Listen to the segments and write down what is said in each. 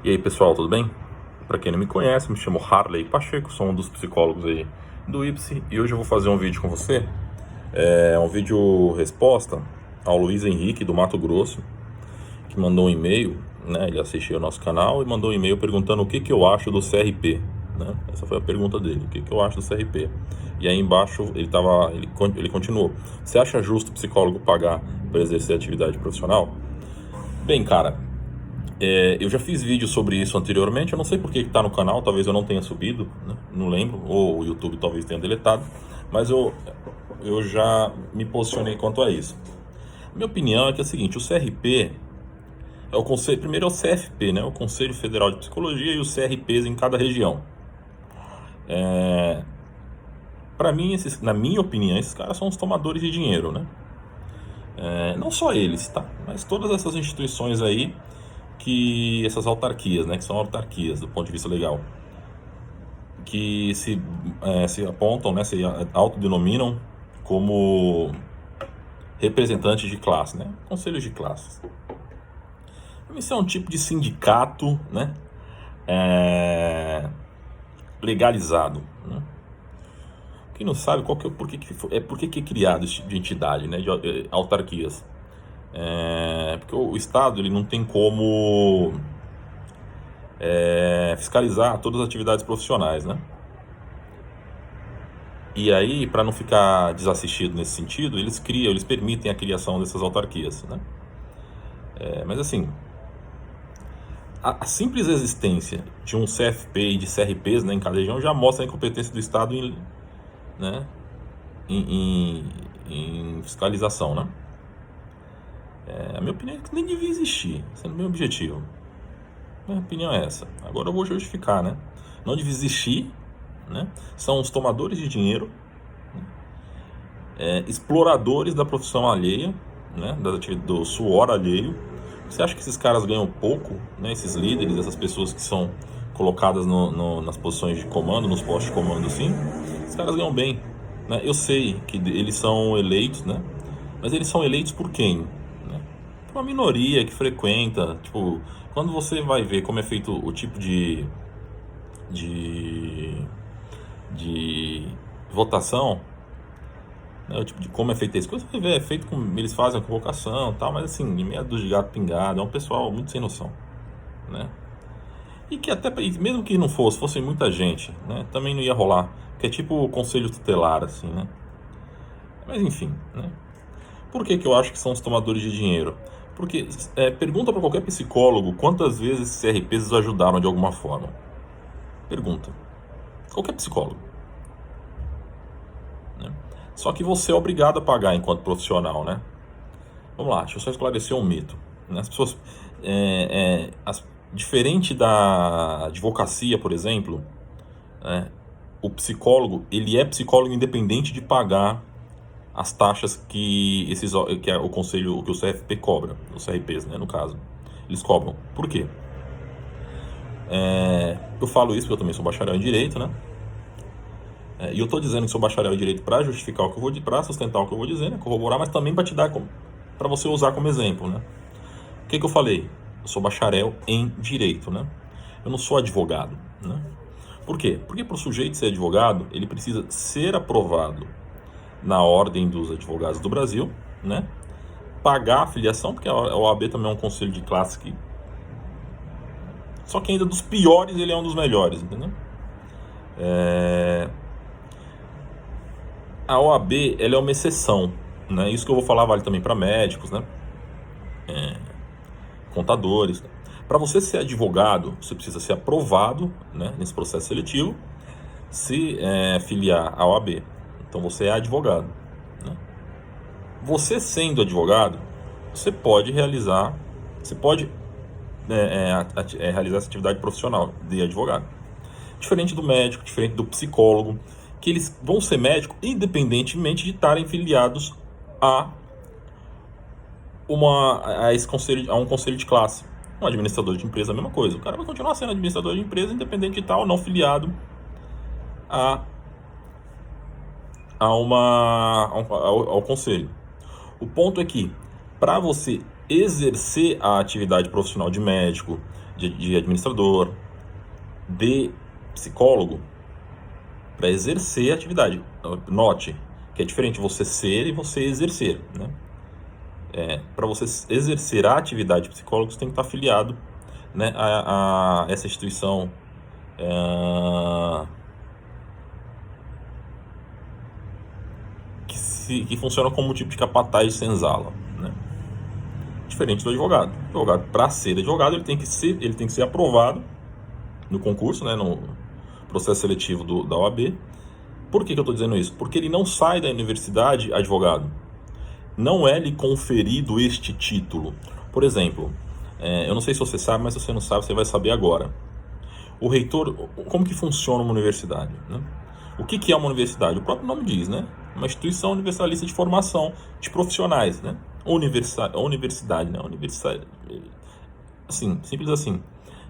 E aí pessoal, tudo bem? Para quem não me conhece, me chamo Harley Pacheco, sou um dos psicólogos aí do IPSI e hoje eu vou fazer um vídeo com você. É um vídeo resposta ao Luiz Henrique do Mato Grosso, que mandou um e-mail, né? Ele assistiu ao nosso canal e mandou um e-mail perguntando o que eu acho do CRP, né? Essa foi a pergunta dele, o que eu acho do CRP. E aí embaixo ele continuou: você acha justo o psicólogo pagar para exercer atividade profissional? Bem, cara, eu já fiz vídeo sobre isso anteriormente, eu não sei por que está no canal, talvez eu não tenha subido, né? Não lembro, ou o YouTube talvez tenha deletado, mas eu já me posicionei quanto a isso. Minha opinião é que é a seguinte: o CRP é o conselho, primeiro é o CFP, né? O Conselho Federal de Psicologia, e os CRPs em cada região. Para mim, na minha opinião, esses caras são os tomadores de dinheiro, né? Não só eles, tá? Mas todas essas instituições aí, essas autarquias, né? Que são autarquias do ponto de vista legal, que se apontam, né, se autodenominam como representantes de classe, né, conselhos de classes. Isso é um tipo de sindicato, né, legalizado, né? Quem não sabe por que é criado esse tipo de entidade, né, de autarquias. Porque o Estado ele não tem como fiscalizar todas as atividades profissionais, né? E aí, para não ficar desassistido nesse sentido, eles permitem a criação dessas autarquias, né? Mas assim, a simples existência de um CFP e de CRPs, né, em cada região já mostra a incompetência do Estado né, em fiscalização, né? A minha opinião é que nem devia existir, sendo meu objetivo. Minha opinião é essa. Agora eu vou justificar, né? Não devia existir, né? São os tomadores de dinheiro, exploradores da profissão alheia, né, do suor alheio. Você acha que esses caras ganham pouco, né, esses líderes, essas pessoas que são colocadas nas posições de comando, nos postos de comando, sim? Esses caras ganham bem, né? Eu sei que eles são eleitos, né? Mas eles são eleitos por quem? Né? Por uma minoria que frequenta. Tipo, quando você vai ver como é feito o tipo de, de votação, né, o tipo de como é feita isso, você vê, é feito com, eles fazem a convocação e tal, mas assim, em meia dúzia de gato pingado, é um pessoal muito sem noção, né? E que até, mesmo que não fosse muita gente, né, também não ia rolar, que é tipo o conselho tutelar, assim, né? Mas enfim, né? Por que eu acho que são os tomadores de dinheiro? Porque pergunta para qualquer psicólogo quantas vezes esses CRPs ajudaram de alguma forma. Pergunta. Qualquer psicólogo. Né? Só que você é obrigado a pagar enquanto profissional, né? Vamos lá, deixa eu só esclarecer um mito. As pessoas, diferente da advocacia, por exemplo, né, o psicólogo ele é psicólogo independente de pagar as taxas que é o conselho, que o CFP cobra, os CRPs, né, no caso, eles cobram. Por quê? Eu falo isso porque eu também sou bacharel em direito, né? E eu estou dizendo que sou bacharel em direito para justificar o que eu vou, para sustentar o que eu vou dizer, né, corroborar, mas também para te dar para você usar como exemplo, né? O que eu falei? Eu sou bacharel em direito, né? Eu não sou advogado, né? Por quê? Porque para o sujeito ser advogado, ele precisa ser aprovado na Ordem dos Advogados do Brasil, né? Pagar a filiação, porque a OAB também é um conselho de classe que... Só que ainda dos piores ele é um dos melhores, entendeu? A OAB, ela é uma exceção, né? Isso que eu vou falar vale também para médicos, né? Contadores. Para você ser advogado, você precisa ser aprovado, né, nesse processo seletivo, se filiar à OAB. Então você é advogado, né? Você sendo advogado, você pode realizar realizar essa atividade profissional de advogado. Diferente do médico, diferente do psicólogo, que eles vão ser médicos independentemente de estarem filiados a um conselho de classe. Um administrador de empresa, a mesma coisa. O cara vai continuar sendo administrador de empresa, independente de estar ou não filiado ao conselho. O ponto é que, para você exercer a atividade profissional de médico, de administrador, de psicólogo, para exercer a atividade. Note que é diferente você ser e você exercer, né? Para você exercer a atividade de psicólogo, você tem que estar afiliado, né, a essa instituição que funciona como um tipo de capataz de senzala, né? Diferente do advogado. O advogado, para ser advogado, ele tem que ser aprovado no concurso, né, no processo seletivo da OAB. Por que eu estou dizendo isso? Porque ele não sai da universidade advogado. Não é lhe conferido este título. Por exemplo, eu não sei se você sabe, mas se você não sabe, você vai saber agora. O reitor, como que funciona uma universidade, né? O que é uma universidade? O próprio nome diz, né? Uma instituição universalista de formação de profissionais, né? Universidade, né? Universidade, assim, simples assim.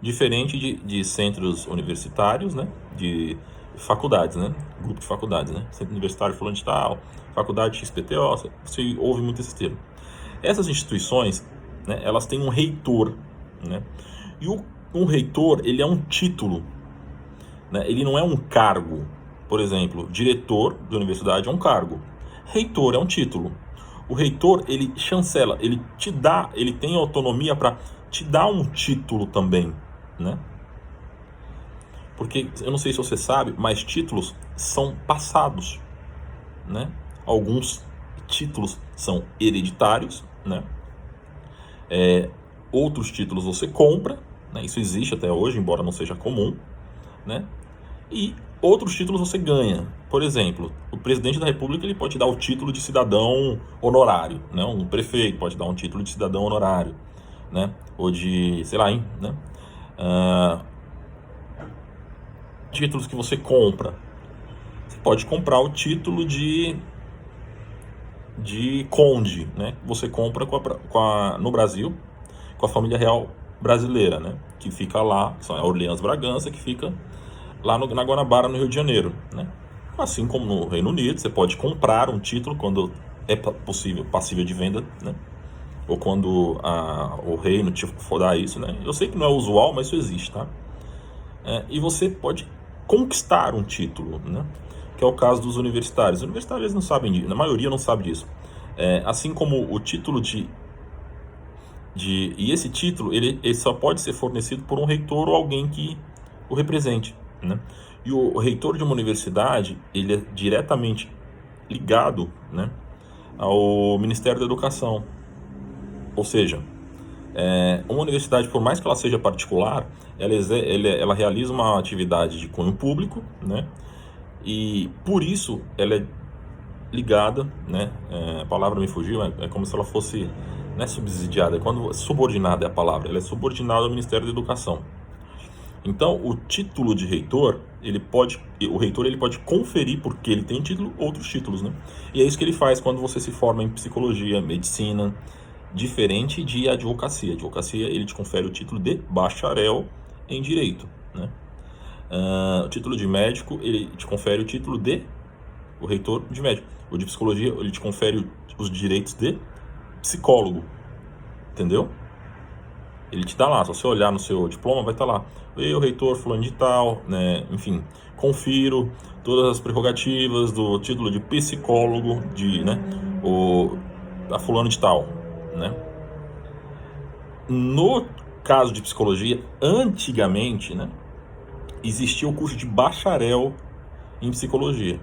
Diferente de centros universitários, né? De faculdades, né? Grupo de faculdades, né? Centro universitário fulano de tal, faculdade XPTO, você ouve muito esse termo. Essas instituições, né, elas têm um reitor, né? E um reitor, ele é um título, né? Ele não é um cargo. Por exemplo, diretor da universidade é um cargo. Reitor é um título. O reitor, ele chancela, ele te dá, ele tem autonomia para te dar um título também, né? Porque, eu não sei se você sabe, mas títulos são passados, né? Alguns títulos são hereditários, né? Outros títulos você compra, né? Isso existe até hoje, embora não seja comum, né? E outros títulos você ganha. Por exemplo, o presidente da República, ele pode dar o título de cidadão honorário, né? Um prefeito pode dar um título de cidadão honorário, né? Ou de, sei lá, hein, né? Títulos que você compra. Você pode comprar o título de conde, né? Você compra no Brasil com a família real brasileira, né? Que fica lá, são a Orleans Bragança, que fica lá na Guanabara, no Rio de Janeiro, né? Assim como no Reino Unido, você pode comprar um título quando é passível de venda, né? Ou quando o reino te for dar isso, né? Eu sei que não é usual, mas isso existe, tá? E você pode conquistar um título, né? Que é o caso dos universitários. Os universitários não sabem disso, na maioria não sabe disso. Assim como o título e esse título, ele só pode ser fornecido por um reitor ou alguém que o represente, né? E o reitor de uma universidade, ele é diretamente ligado, né, ao Ministério da Educação. Ou seja, uma universidade, por mais que ela seja particular, ela realiza uma atividade de cunho público, né? E por isso ela é ligada, né? A palavra me fugiu, é como se ela fosse, não é subsidiada, subordinada é a palavra, ela é subordinada ao Ministério da Educação. Então, o título de reitor, o reitor ele pode conferir, porque ele tem título, outros títulos, né? E é isso que ele faz quando você se forma em psicologia, medicina, diferente de advocacia. Advocacia, ele te confere o título de bacharel em direito, né? O título de médico, ele te confere o título o reitor de médico. O de psicologia, ele te confere os direitos de psicólogo, entendeu? Ele te dá lá, se você olhar no seu diploma, vai estar lá. Eu, reitor fulano de tal, né? Enfim, confiro todas as prerrogativas do título de psicólogo, né? A fulano de tal, né? No caso de psicologia, antigamente, né, existia o curso de bacharel em psicologia.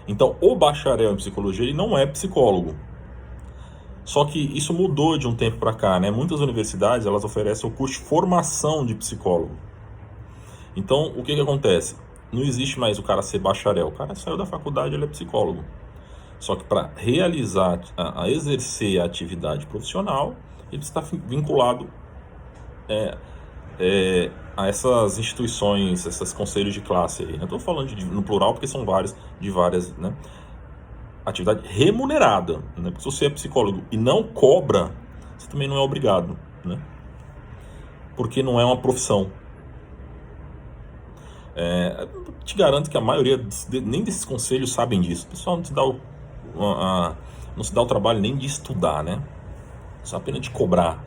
Então, o bacharel em psicologia, ele não é psicólogo. Só que isso mudou de um tempo para cá, né? Muitas universidades, elas oferecem o curso de formação de psicólogo. Então, o que acontece? Não existe mais o cara ser bacharel. O cara saiu da faculdade, ele é psicólogo. Só que para realizar, a exercer a atividade profissional, ele está vinculado a essas instituições, esses conselhos de classe aí. Eu estou falando no plural porque são várias, né? Atividade remunerada, né? Porque se você é psicólogo e não cobra, você também não é obrigado, né? Porque não é uma profissão. Te garanto que a maioria nem desses conselhos sabem disso. O pessoal não se dá o trabalho nem de estudar, né? só apenas de cobrar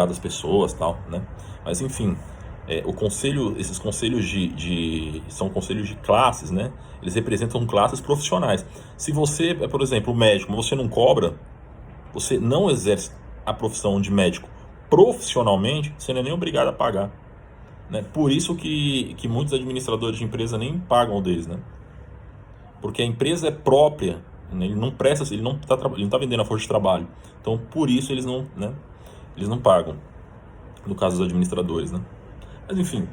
das pessoas, tal, né? Mas enfim, o conselho, esses conselhos são conselhos de classes, né? Eles representam classes profissionais. Se você, por exemplo, médico, você não cobra, você não exerce a profissão de médico profissionalmente, você não é nem obrigado a pagar, né? Por isso que muitos administradores de empresa nem pagam o deles, né? Porque a empresa é própria, né? Ele não presta, ele não tá vendendo a força de trabalho. Então, por isso eles não, né? Eles não pagam, no caso dos administradores, né? Mas enfim,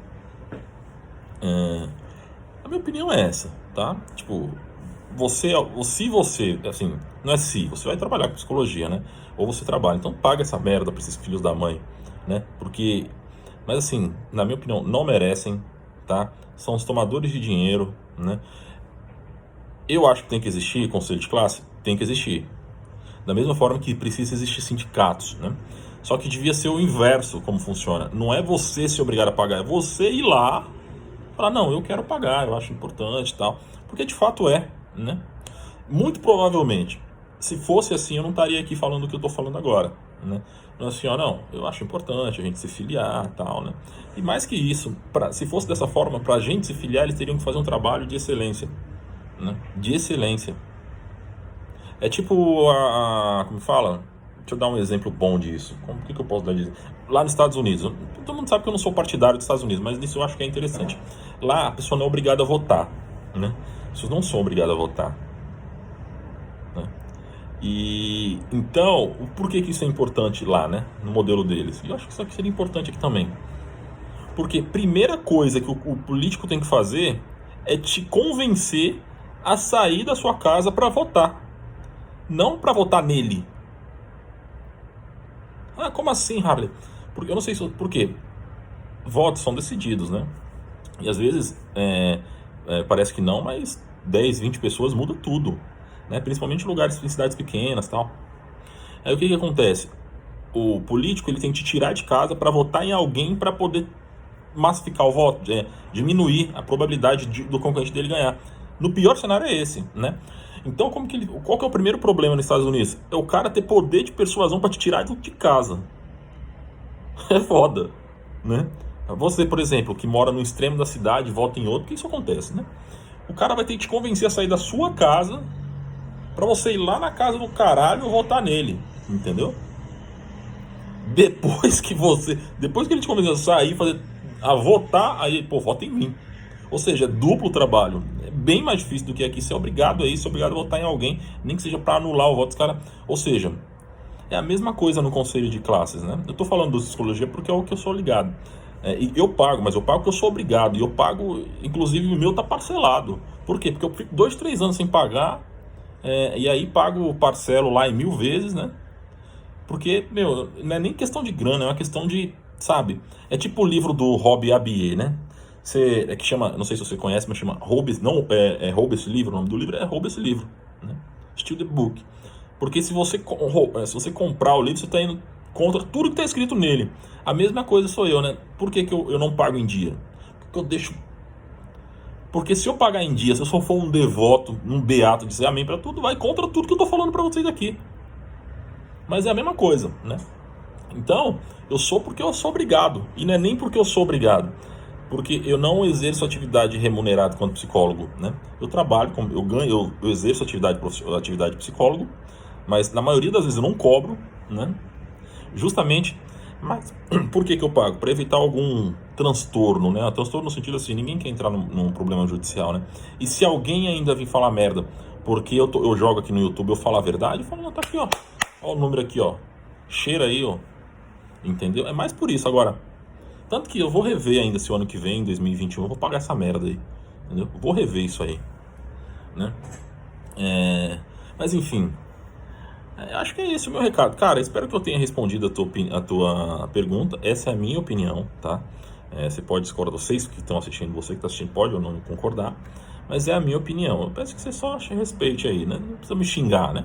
a minha opinião é essa, tá? Tipo, se você, assim, não é se, você vai trabalhar com psicologia, né? Ou você trabalha, então paga essa merda pra esses filhos da mãe, né? Porque, mas assim, na minha opinião, não merecem, tá? São os tomadores de dinheiro, né? Eu acho que tem que existir conselho de classe, tem que existir. Da mesma forma que precisa existir sindicatos, né? Só que devia ser o inverso como funciona. Não é você se obrigar a pagar, é você ir lá e falar, não, eu quero pagar, eu acho importante e tal. Porque de fato é, né? Muito provavelmente, se fosse assim, eu não estaria aqui falando o que eu estou falando agora, né? Não assim, ó, não, eu acho importante a gente se filiar e tal, né? E mais que isso, se fosse dessa forma, para a gente se filiar, eles teriam que fazer um trabalho de excelência, né? De excelência. É tipo como fala? Deixa eu dar um exemplo bom disso. Como que eu posso dar disso? Lá nos Estados Unidos, todo mundo sabe que eu não sou partidário dos Estados Unidos, mas nisso eu acho que é interessante. Lá a pessoa não é obrigada a votar, né? As pessoas não são obrigadas a votar, né? E então, por que isso é importante lá, né? No modelo deles? Eu acho que isso aqui seria importante aqui também. Porque primeira coisa que o político tem que fazer é te convencer a sair da sua casa para votar. Não para votar nele. Ah, como assim, Harley? Porque eu não sei por quê. Votos são decididos, né? E às vezes parece que não, mas 10, 20 pessoas muda tudo, né? Principalmente em lugares, em cidades pequenas, tal. Aí o que acontece? O político ele tem que te tirar de casa para votar em alguém para poder massificar o voto, diminuir a probabilidade do concorrente dele ganhar. No pior cenário é esse, né? Então, qual que é o primeiro problema nos Estados Unidos? É o cara ter poder de persuasão para te tirar de casa. É foda, né? Você, por exemplo, que mora no extremo da cidade, vota em outro, que isso acontece, né? O cara vai ter que te convencer a sair da sua casa para você ir lá na casa do caralho e votar nele, entendeu? Depois que ele te convenceu a sair, a votar, aí, pô, vota em mim. Ou seja, é duplo trabalho. É bem mais difícil do que aqui ser obrigado a isso, ser obrigado a votar em alguém, nem que seja para anular o voto dos caras. Ou seja, é a mesma coisa no conselho de classes, né? Eu tô falando de psicologia porque é o que eu sou ligado. E eu pago, mas eu pago porque eu sou obrigado. E eu pago, inclusive o meu tá parcelado. Por quê? Porque eu fico 2, 3 anos sem pagar, e aí pago parcelo lá em 1000 vezes, né? Porque, meu, não é nem questão de grana, é uma questão de, sabe? É tipo o livro do Rob Abier, né? Que chama, não sei se você conhece, mas chama Roube, não, Roube esse livro, o nome do livro é Roube esse livro, né? Steal the Book. Porque se você comprar o livro, você está indo contra tudo que está escrito nele. A mesma coisa sou eu, né? Por que eu não pago em dia? Porque eu deixo... Porque se eu pagar em dia, se eu só for um devoto, um beato, dizer amém para tudo, vai contra tudo que eu estou falando para vocês aqui. Mas é a mesma coisa, né? Então, eu sou porque eu sou obrigado. E não é nem porque eu sou obrigado. Porque eu não exerço atividade remunerada quanto psicólogo, né? Eu trabalho, eu exerço atividade psicólogo, mas na maioria das vezes eu não cobro, né? Justamente, mas por que eu pago? Para evitar algum transtorno, né? Transtorno no sentido assim, ninguém quer entrar num problema judicial, né? E se alguém ainda vir falar merda, porque eu jogo aqui no YouTube, eu falo a verdade, eu falo, não, tá aqui, ó. Ó o número aqui, ó. Cheira aí, ó. Entendeu? É mais por isso. Agora, tanto que eu vou rever ainda esse ano que vem, 2021, eu vou pagar essa merda aí. Entendeu? Eu vou rever isso aí, né? Mas enfim, acho que é esse o meu recado. Cara, espero que eu tenha respondido a tua pergunta. Essa é a minha opinião, tá? Você pode discordar, vocês que estão assistindo, você que está assistindo pode ou não concordar, mas é a minha opinião. Eu peço que você só respeite aí, né? Não precisa me xingar, né?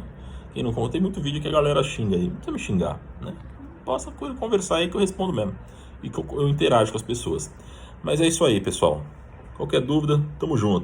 Quem não tem muito vídeo que a galera xinga aí, não precisa me xingar, né? Possa conversar aí que eu respondo mesmo. E que eu interajo com as pessoas. Mas é isso aí, pessoal. Qualquer dúvida, tamo junto.